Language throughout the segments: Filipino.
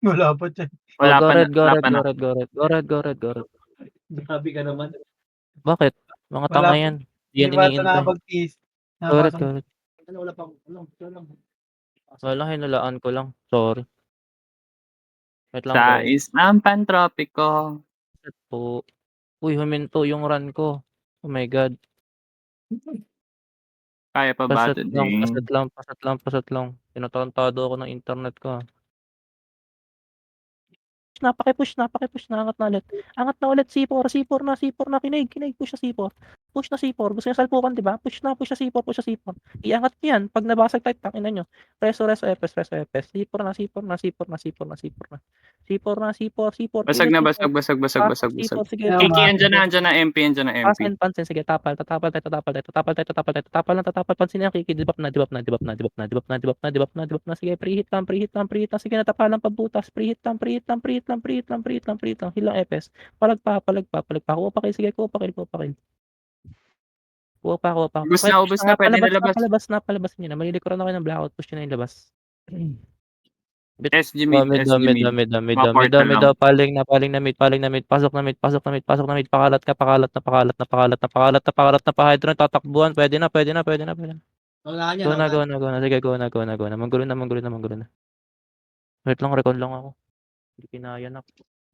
Wala pa diyan. Oh, Wala go pa na, red, go wala red, pa go na. red, go red. Go red, go red, go red. Grabe ka naman. Bakit? Mga Wala tanga pa, yan. Di hindi yan pa ata iniintay. nakapag-TS. Go red, Nakapasok. go red. Ano, wala pang ano, wala lang. Wala, hinulaan ko lang. Sorry. Wait lang, Sa guys. isang pantropiko. Shit po. Uy, huminto yung run ko. Oh my God. Kaya pa ba Pasat lang, pasat today? lang, pasat lang, pasat lang. Tinatarantado ako ng internet ko. Napaki-push, napaki-push na, angat na ulit. Angat na ulit, C4, C4 na, C4 na, kinig, kinig, push na C4. Push na C4, gusto niyo salpukan, di ba? Push na C4, push na C4. Iangat niyo yan, pag nabasag tayo, tangina niyo. Reso, reso, epes, reso, epes. C4 na, C4 na, C4 na, C4 na, C4 na. C4 na, C4, C4, Basag push na, C4. basag, basag, basag, Pasok basag, basag. C4, sige, Kaya Kiki, pasok. andyan na MP, andyan na MP. Pansin, pansin, sige, tapal, tatapal tayo, tatapal tayo, tatapal tayo, tatapal tayo, tatapal lang, tatapal, pansin niya, Kiki, dibap na, dibap na, dibap na, dibap na, dibap na, dibap na, dibap na, dibap na, sige, preheat lang, preheat lang, preheat lang, sige, natapalan pabutas, preheat lang, preheat lang, preheat lang, preheat lang, preheat lang, preheat lang, hilang epes, palag pa, kuha pa kayo, sige, kuha pa kayo, kuha pa kayo, kuha pa, kuha pa, Ubus okay, push na na nga, pwede na palabas na, labas. palabas na, palabas niyo na, malilikuran ako ng blackout, push nyo na yung labas. Bit, SG mid, SG mid. Mga portal lang. paling na mid, pasok na mid, pasok na mid, pasok na mid, pakalat ka, pakalat na, pakalat na, pakalat na, pakalat na, pakalat na, pa-hydro, tatakbuhan, pwede na, pwede na, pwede na, pwede na. Wala niya, Go na, wala. go na, go na. Sige, go na, go na, go na. Manggulo na, manggulo na, manggulo na. Wait lang, recon lang ako. Hindi kinaya na.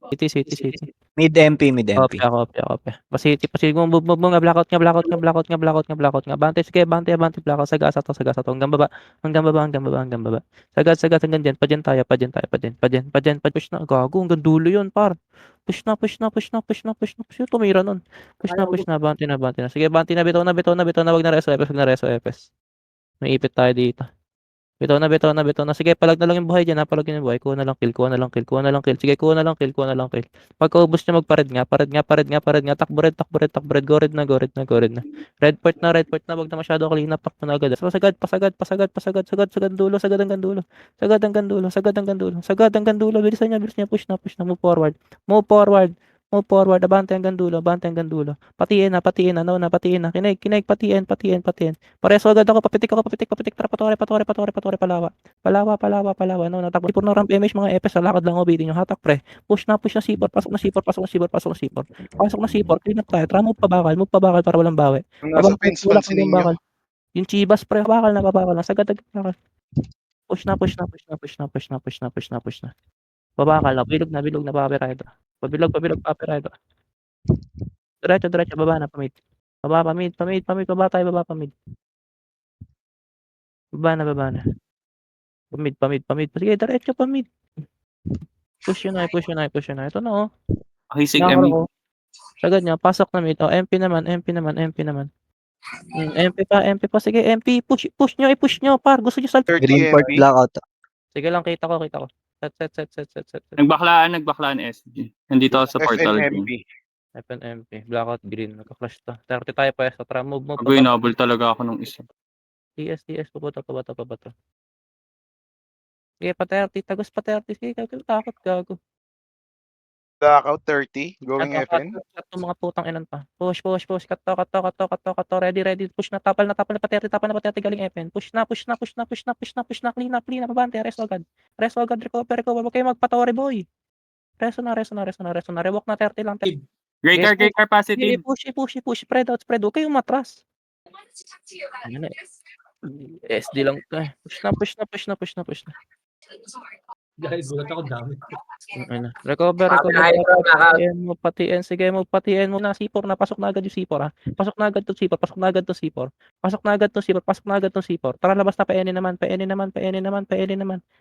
City, city, city. Mid MP, mid MP. Kopya, kopya, kopya. Pasiti, pasiti. Move, move, move. Blackout nga, blackout nga, blackout nga, blackout nga, blackout nga. Bante, sige, bante, bante, blackout. Sagasa to, sagasa to. Hanggang baba, hanggang baba, hanggang baba, hanggang baba. Sagad, sagad, hanggang dyan. Pa dyan tayo, pa dyan tayo, pa dyan, pa dyan, pa dyan, pa push na. Gago, hanggang dulo yun, par. Push na, push na, push na, push na, push na. Push na, tumira nun. Push na, bante na, bante na. Sige, bante na, bitaw na, bitaw na, bitaw na. Wag na reso, epes, wag na reso, epes. May ipit tayo dito. Bitaw na, bitaw na, bitaw na. Sige, palag na lang yung buhay dyan, ha. Palag yung buhay. Kuha na lang kill, kuha na lang kill, kuha na lang kill. Sige, kuha na lang kill, kuha na lang kill. Pagkaubos niya magpared nga, pared nga, pared nga, pared nga. Takbo red, takbo red, takbo red. Go red na, go red na, go red na. Red point na, red point na. Wag na masyado clean up. Takbo na agad. Pasagad, pasagad, pasagad, pasagad, sagad, sagad dulo, sagad hanggang dulo. Sagad hanggang dulo, sagad hanggang dulo. Sagad hanggang dulo. Bilisan niya, bilisan niya. Push na, push na. Move forward. Move forward. Move forward. Abante hanggang dulo, abante hanggang dulo. Patiin na, no na, patiin na. Kinig, kinig, patiin, patiin, patiin. Pareso agad ako, papitik ako, papitik, papitik. Tara, patore, patore, patore, patore, palawa. Palawa, palawa, palawa. No, natakbo. Sipor na ramp image mga epes. Sa lakad lang ako, bitin yung hatak, pre. Push na C4. Pasok na C4, pasok na C4, pasok na C4. Pasok na C4. Clean up tayo. Tara, move pa bakal para walang bawi. Kung nasa Abang fence tulak pansinin hanggang nyo. bakal. Yung chibas, pre, bakal na, bakal na. Sagad, bakal. Push na, push na, push na, push na, push na, push na, push na, push na. Babakal na, bilog na, papiredo. Pabilog, papiredo. Diretso, diretso, baba na, pamid. Baba, pamid, baba tayo, baba, pamid. Baba na. Pamid. Sige, diretso, pamid. Push yun na, push yun na, push yun na. Ito na, oh. Hisig Nakakaro M. ko. Sagad niya, pasok na mid. Oh, MP naman, MP naman, MP naman. MP pa, sige, MP, push nyo, par. Gusto nyo salto. 30 Green port MP. blackout. Sige lang, kita ko. Set. Nagbaklaan SG. Nandito ako sa portal. FNMP. FNMP, blackout green, nagka-flash to. 30 tayo pa, tara, move, Agoy, nabol talaga ako nung isa. TS, pabato. Sige, pa 30, tagos pa 30, sige, takot, gago. Blackout 30. Going FN. Cut to mga putang inan pa. Push, cut to, ready, push na, tapal na pa 30, galing FN. Push na, clean up, abante, resto agad, recover, wag kayo magpatore, boy. Resto na, rewalk na 30 lang. Gray car Sige, positive. push, spread out, huwag kayong matras. Ano na, SD lang to eh. Push na. Guys, gulat ako dami. Ano, recover. Patiin, sige, patiin mo na C4 na, pasok na agad yung C4 ha. Pasok na agad to C4. Tara, labas na, painin naman.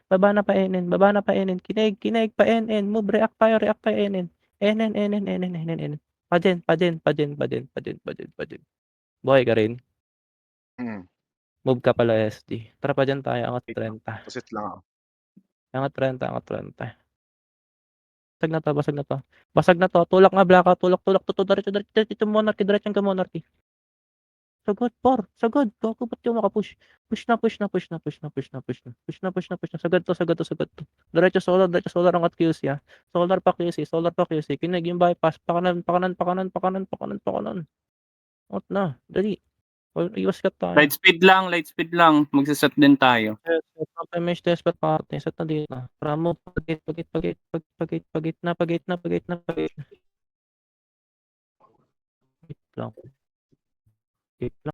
Baba na, painin. Kinig, painin. Move, react tayo, inin. Enen. Pa din. Buhay ka rin. Move ka pala, SD. Tara pa dyan tayo, angat 30. Pusit lang ako. Angat 30. Basag na to. Tulak nga, blackout. Tulak. Diretso, monarchy. Diretso hanggang monarchy. Sagad, par. Sagad. Gago, ba't yung makapush? Push na. Sagad to. Diretso solar angat QC ha. Solar pa QC. Kinig yung bypass. Pakanan. Out na. Dali. O iwas ka tayo. Light speed lang. Magsaset din tayo. Mesh test party. Set na dito. Para mo pagit na. Wait lang.